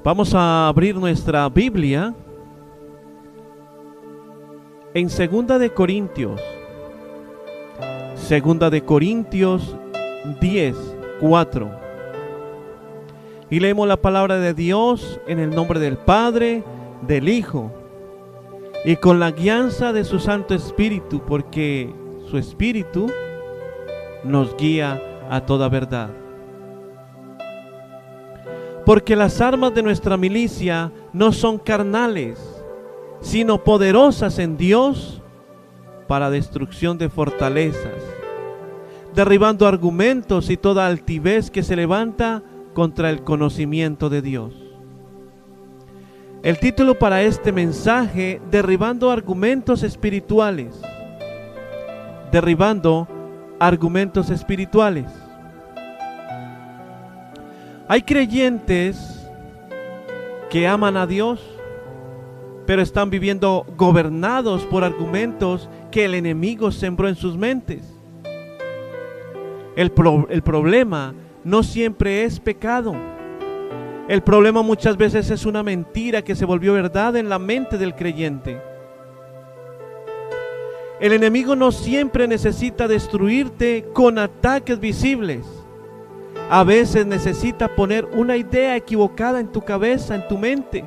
Vamos a abrir nuestra Biblia en Segunda de Corintios 10:4. Y leemos la palabra de Dios en el nombre del Padre, del Hijo y con la guianza de su Santo Espíritu, porque su Espíritu nos guía a toda verdad. Porque las armas de nuestra milicia no son carnales, sino poderosas en Dios para destrucción de fortalezas, derribando argumentos y toda altivez que se levanta contra el conocimiento de Dios. El título para este mensaje: derribando argumentos espirituales. Derribando argumentos espirituales. Hay creyentes que aman a Dios, pero están viviendo gobernados por argumentos que el enemigo sembró en sus mentes. El problema no siempre es pecado. El problema muchas veces es una mentira que se volvió verdad en la mente del creyente. El enemigo no siempre necesita destruirte con ataques visibles. A veces necesita poner una idea equivocada en tu cabeza, en tu mente.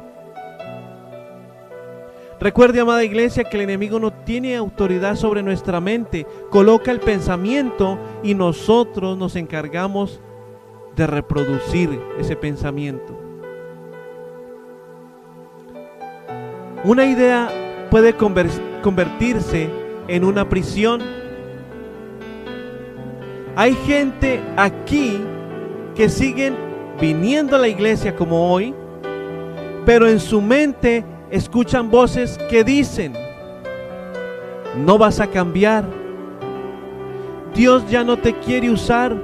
Recuerde, amada iglesia, que el enemigo no tiene autoridad sobre nuestra mente. Coloca el pensamiento y nosotros nos encargamos de reproducir ese pensamiento. Una idea puede convertirse en una prisión. Hay gente aquí que siguen viniendo a la iglesia como hoy, pero en su mente escuchan voces que dicen: no vas a cambiar, Dios ya no te quiere usar,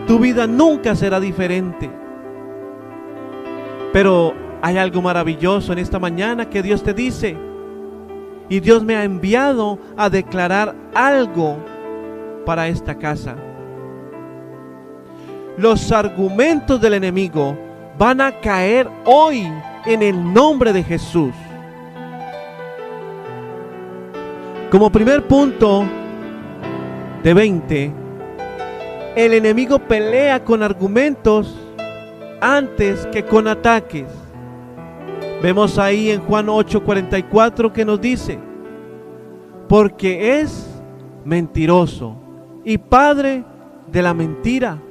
tu vida nunca será diferente. Pero hay algo maravilloso en esta mañana que Dios te dice, y Dios me ha enviado a declarar algo para esta casa. Los argumentos del enemigo van a caer hoy en el nombre de Jesús. Como primer punto de 20, el enemigo pelea con argumentos antes que con ataques. Vemos ahí en Juan 8:44 que nos dice: porque es mentiroso y padre de la mentira.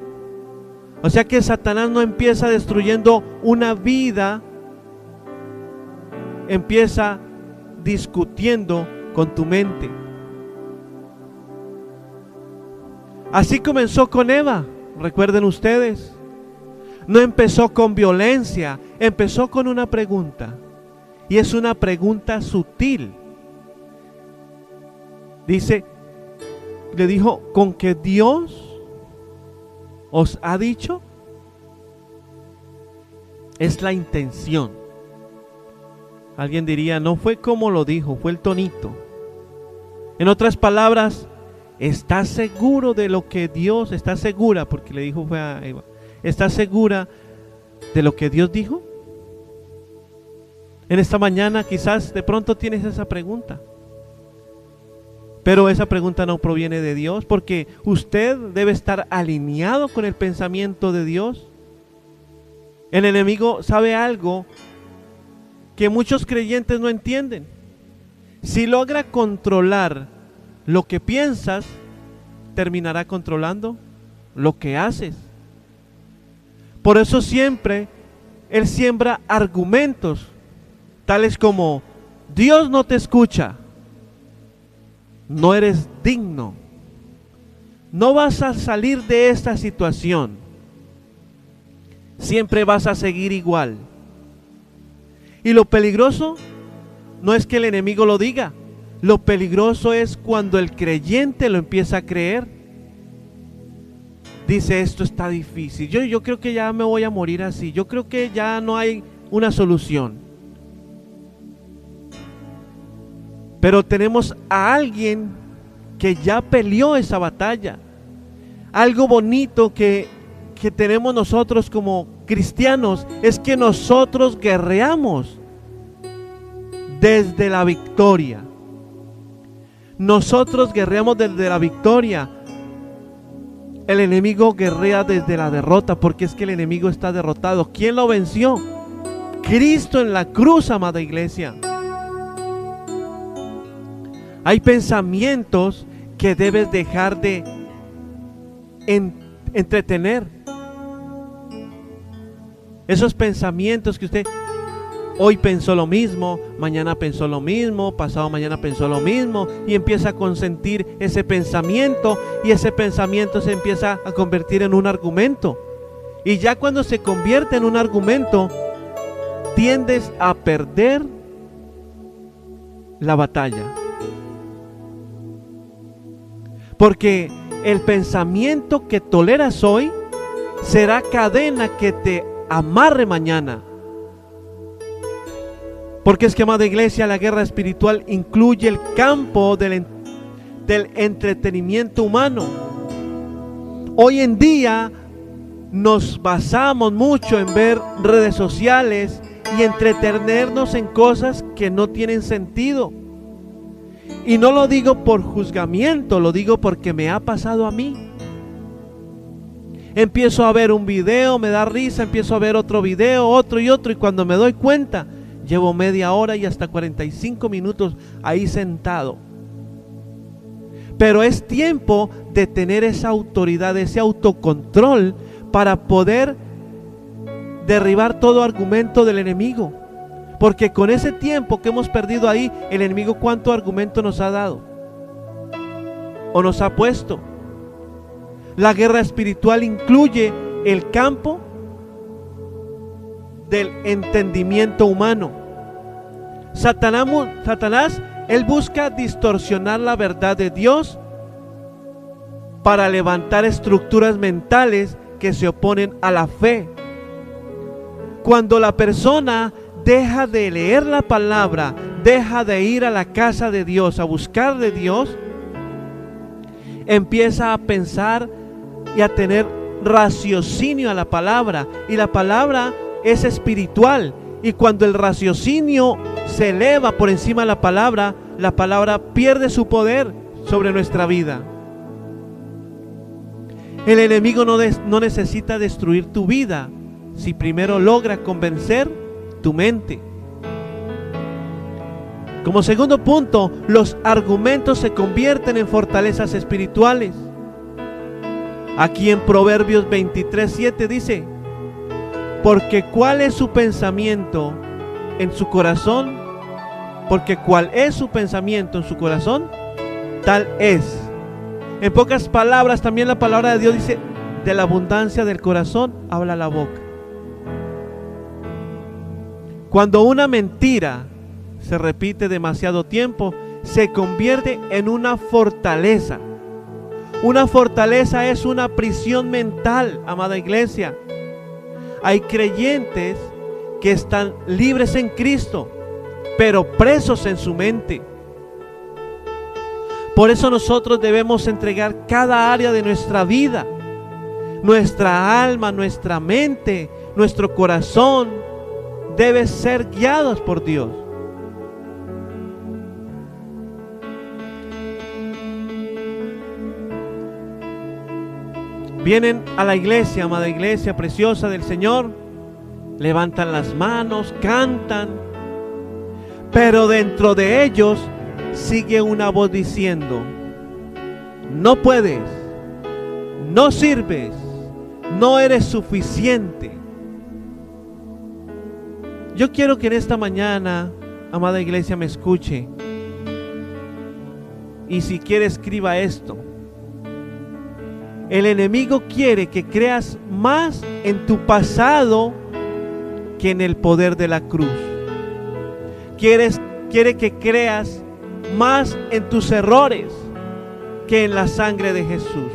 O sea que Satanás no empieza destruyendo una vida, empieza discutiendo con tu mente. Así comenzó con Eva, recuerden ustedes. No empezó con violencia, empezó con una pregunta. Y es una pregunta sutil. Dice, le dijo: ¿con que Dios os ha dicho? Es la intención. Alguien diría: no fue como lo dijo, fue el tonito. En otras palabras, ¿estás seguro de lo que Dios, estás segura? Porque le dijo fue a Eva, ¿estás segura de lo que Dios dijo? En esta mañana quizás de pronto tienes esa pregunta. Pero esa pregunta no proviene de Dios, porque usted debe estar alineado con el pensamiento de Dios. El enemigo sabe algo que muchos creyentes no entienden. Si logra controlar lo que piensas, terminará controlando lo que haces. Por eso siempre él siembra argumentos tales como: Dios no te escucha, no eres digno, no vas a salir de esta situación, siempre vas a seguir igual. Y lo peligroso no es que el enemigo lo diga, lo peligroso es cuando el creyente lo empieza a creer. Dice: esto está difícil, yo creo que ya me voy a morir así, yo creo que ya no hay una solución. Pero tenemos a alguien que ya peleó esa batalla. Algo bonito que tenemos nosotros como cristianos es que nosotros guerreamos desde la victoria. Nosotros guerreamos desde la victoria. El enemigo guerrea desde la derrota, porque es que el enemigo está derrotado. ¿Quién lo venció? Cristo en la cruz, amada iglesia. Hay pensamientos que debes dejar de entretener. Esos pensamientos que usted hoy pensó lo mismo, mañana pensó lo mismo, pasado mañana pensó lo mismo, y empieza a consentir ese pensamiento, y ese pensamiento se empieza a convertir en un argumento. Y ya cuando se convierte en un argumento, tiendes a perder la batalla. Porque el pensamiento que toleras hoy será cadena que te amarre mañana. Porque es que, amada iglesia, la guerra espiritual incluye el campo del entretenimiento humano. Hoy en día nos basamos mucho en ver redes sociales y entretenernos en cosas que no tienen sentido. Y no lo digo por juzgamiento, lo digo porque me ha pasado a mí. Empiezo a ver un video, me da risa, empiezo a ver otro video, otro, y cuando me doy cuenta, llevo media hora y hasta 45 minutos ahí sentado. Pero es tiempo de tener esa autoridad, ese autocontrol para poder derribar todo argumento del enemigo. Porque con ese tiempo que hemos perdido ahí, el enemigo ¿cuánto argumento nos ha dado? ¿O nos ha puesto? La guerra espiritual incluye el campo del entendimiento humano. Satanás, él busca distorsionar la verdad de Dios para levantar estructuras mentales que se oponen a la fe. Cuando la persona deja de leer la palabra, deja de ir a la casa de Dios, a buscar de Dios, empieza a pensar y a tener raciocinio a la palabra, y la palabra es espiritual, y cuando el raciocinio se eleva por encima de la palabra pierde su poder sobre nuestra vida. El enemigo no necesita destruir tu vida si primero logra convencer tu mente. Como segundo punto, los argumentos se convierten en fortalezas espirituales. Aquí en Proverbios 23:7 dice: porque cuál es su pensamiento en su corazón, porque cuál es su pensamiento en su corazón, tal es. En pocas palabras, también la palabra de Dios dice: de la abundancia del corazón habla la boca. Cuando una mentira se repite demasiado tiempo, se convierte en una fortaleza. Una fortaleza es una prisión mental, amada iglesia. Hay creyentes que están libres en Cristo, pero presos en su mente. Por eso nosotros debemos entregar cada área de nuestra vida, nuestra alma, nuestra mente, nuestro corazón, debe ser guiados por Dios. Vienen a la iglesia, amada iglesia preciosa del Señor, levantan las manos, cantan, pero dentro de ellos sigue una voz diciendo: no puedes, no sirves, no eres suficiente. Yo quiero que en esta mañana, amada iglesia, me escuche, y si quiere escriba esto. El enemigo quiere que creas más en tu pasado que en el poder de la cruz. Quiere que creas más en tus errores que en la sangre de Jesús.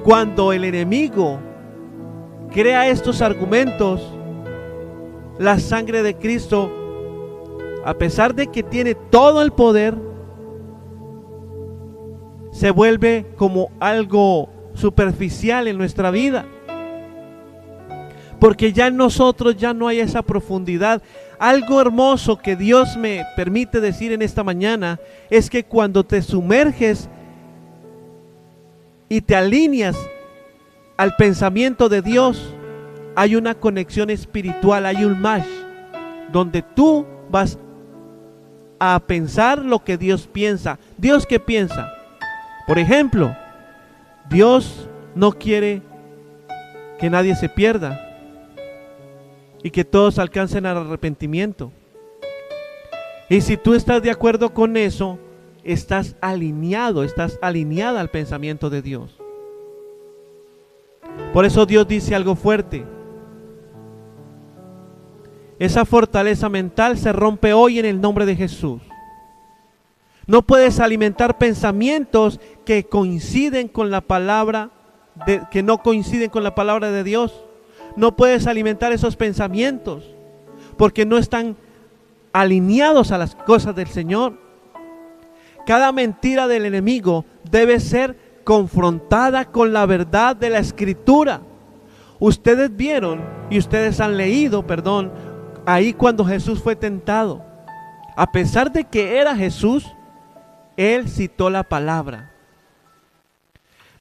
Cuando el enemigo crea estos argumentos, la sangre de Cristo, a pesar de que tiene todo el poder, se vuelve como algo superficial en nuestra vida. porque ya en nosotros ya no hay esa profundidad. Algo hermoso que Dios me permite decir en esta mañana es que cuando te sumerges y te alineas al pensamiento de Dios, hay una conexión espiritual, hay un match, donde tú vas a pensar lo que Dios piensa. ¿Dios qué piensa? Por ejemplo, Dios no quiere que nadie se pierda y que todos alcancen al arrepentimiento. Y si tú estás de acuerdo con eso, estás alineado, estás alineada al pensamiento de Dios. Por eso Dios dice algo fuerte. Esa fortaleza mental se rompe hoy en el nombre de Jesús. No puedes alimentar pensamientos que coinciden con la palabra, que no coinciden con la palabra de Dios. No puedes alimentar esos pensamientos porque no están alineados a las cosas del Señor. Cada mentira del enemigo debe ser confrontada con la verdad de la Escritura. Ustedes vieron y ustedes han leído, ahí cuando Jesús fue tentado. A pesar de que era Jesús, Él citó la palabra.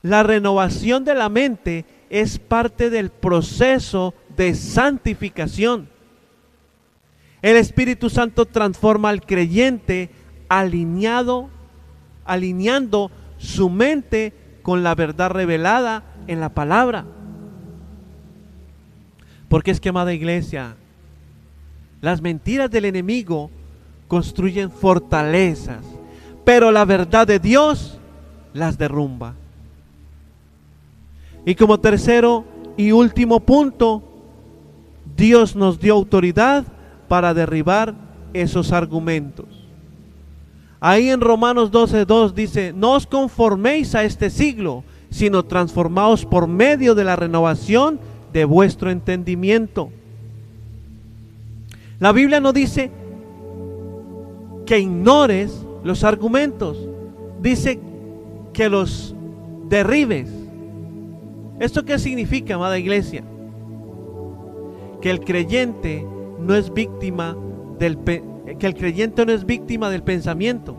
La renovación de la mente es parte del proceso de santificación. El Espíritu Santo transforma al creyente alineando su mente con la verdad revelada en la palabra. Porque es que, amada iglesia, las mentiras del enemigo construyen fortalezas, pero la verdad de Dios las derrumba. Y como tercero y último punto, Dios nos dio autoridad para derribar esos argumentos. Ahí en Romanos 12:2 dice: no os conforméis a este siglo, sino transformaos por medio de la renovación de vuestro entendimiento. La Biblia no dice que ignores los argumentos, dice que los derribes. ¿Esto qué significa, amada iglesia? Que el creyente no es víctima del pensamiento.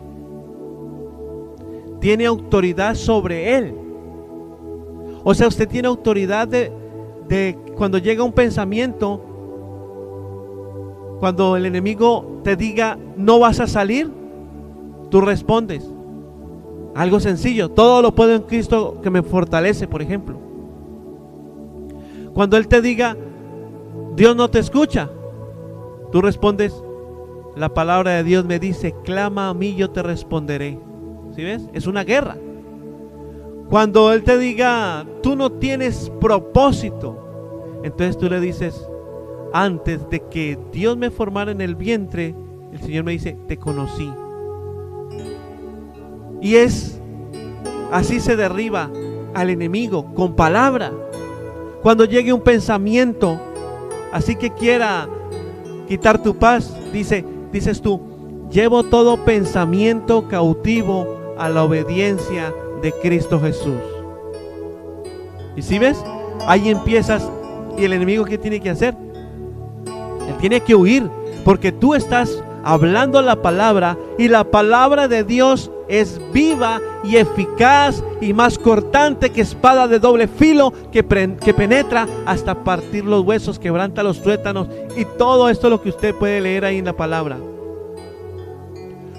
Tiene autoridad sobre él. O sea, usted tiene autoridad de cuando llega un pensamiento, cuando el enemigo te diga no vas a salir, tú respondes. Algo sencillo: todo lo puedo en Cristo que me fortalece, por ejemplo. Cuando él te diga Dios no te escucha, tú respondes: la palabra de Dios me dice, clama a mí, yo te responderé. ¿Sí ves? Es una guerra. Cuando él te diga tú no tienes propósito, entonces tú le dices: antes de que Dios me formara en el vientre, el Señor me dice, te conocí. Y así se derriba al enemigo, con palabra. Cuando llegue un pensamiento así que quiera quitar tu paz, dices tú: llevo todo pensamiento cautivo a la obediencia de Cristo Jesús. ¿Y si ves? Ahí empiezas. ¿Y el enemigo qué tiene que hacer? Él tiene que huir, porque tú estás hablando la palabra, y la palabra de Dios es viva y eficaz y más cortante que espada de doble filo, que penetra hasta partir los huesos, quebranta los tuétanos, y todo esto es lo que usted puede leer ahí en la palabra.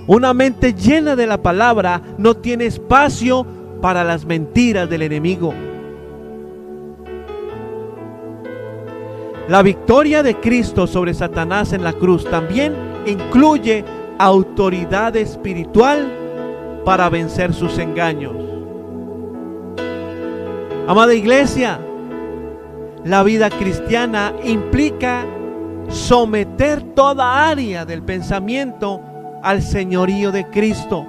Una mente llena de la palabra no tiene espacio para las mentiras del enemigo. La victoria de Cristo sobre Satanás en la cruz también incluye autoridad espiritual para vencer sus engaños. Amada iglesia, la vida cristiana implica someter toda área del pensamiento al señorío de Cristo.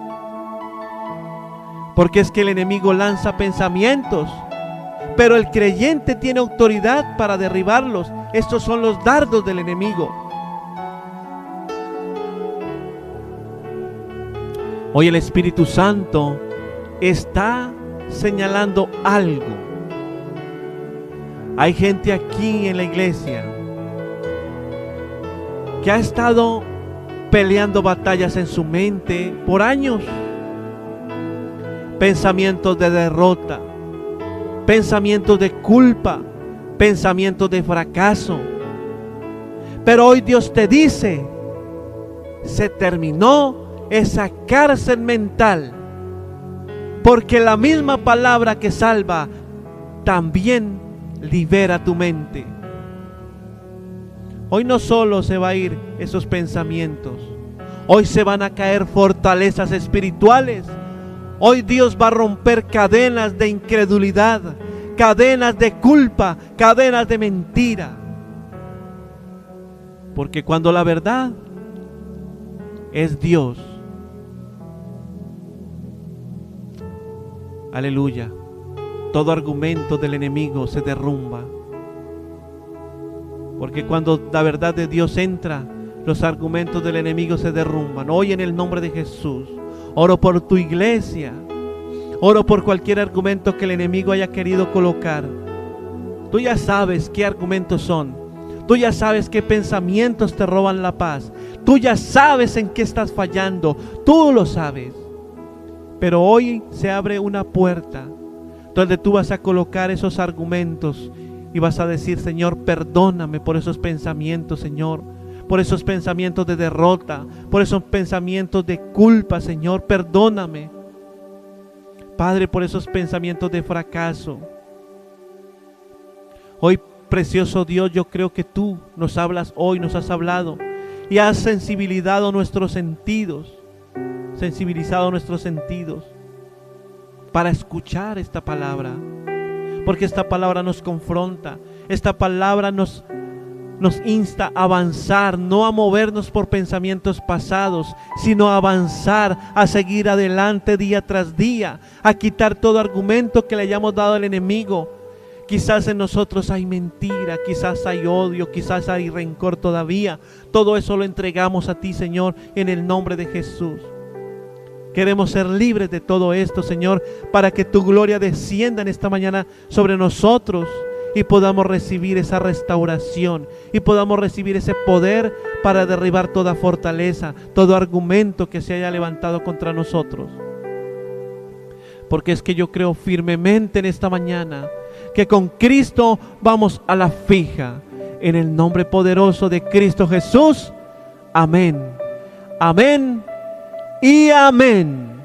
Porque es que el enemigo lanza pensamientos, pero el creyente tiene autoridad para derribarlos. Estos son los dardos del enemigo. Hoy el Espíritu Santo está señalando algo. Hay gente aquí en la iglesia que ha estado peleando batallas en su mente por años. Pensamientos de derrota, pensamientos de culpa, pensamientos de fracaso. Pero hoy Dios te dice, se terminó esa cárcel mental, porque la misma palabra que salva también libera tu mente. Hoy no solo se va a ir esos pensamientos, hoy se van a caer fortalezas espirituales. Hoy Dios va a romper cadenas de incredulidad, cadenas de culpa, cadenas de mentira. Porque cuando la verdad es Dios, aleluya, todo argumento del enemigo se derrumba. Porque cuando la verdad de Dios entra, los argumentos del enemigo se derrumban. Hoy en el nombre de Jesús, oro por tu iglesia. Oro por cualquier argumento que el enemigo haya querido colocar. Tú ya sabes qué argumentos son. Tú ya sabes qué pensamientos te roban la paz. Tú ya sabes en qué estás fallando. Tú lo sabes. Pero hoy se abre una puerta donde tú vas a colocar esos argumentos y vas a decir: Señor, perdóname por esos pensamientos, Señor. Por esos pensamientos de derrota, por esos pensamientos de culpa, Señor, perdóname. Padre, por esos pensamientos de fracaso. Hoy, precioso Dios, yo creo que tú nos hablas hoy, nos has hablado y has sensibilizado nuestros sentidos, para escuchar esta palabra, porque esta palabra nos confronta, esta palabra nos insta a avanzar, no a movernos por pensamientos pasados, sino a avanzar, a seguir adelante día tras día, a quitar todo argumento que le hayamos dado al enemigo. Quizás en nosotros hay mentira, quizás hay odio, quizás hay rencor todavía. Todo eso lo entregamos a ti, Señor, en el nombre de Jesús. Queremos ser libres de todo esto, Señor, para que tu gloria descienda en esta mañana sobre nosotros y podamos recibir esa restauración y podamos recibir ese poder para derribar toda fortaleza, todo argumento que se haya levantado contra nosotros. Porque es que yo creo firmemente en esta mañana que con Cristo vamos a la fija. En el nombre poderoso de Cristo Jesús. Amén. Amén y amén.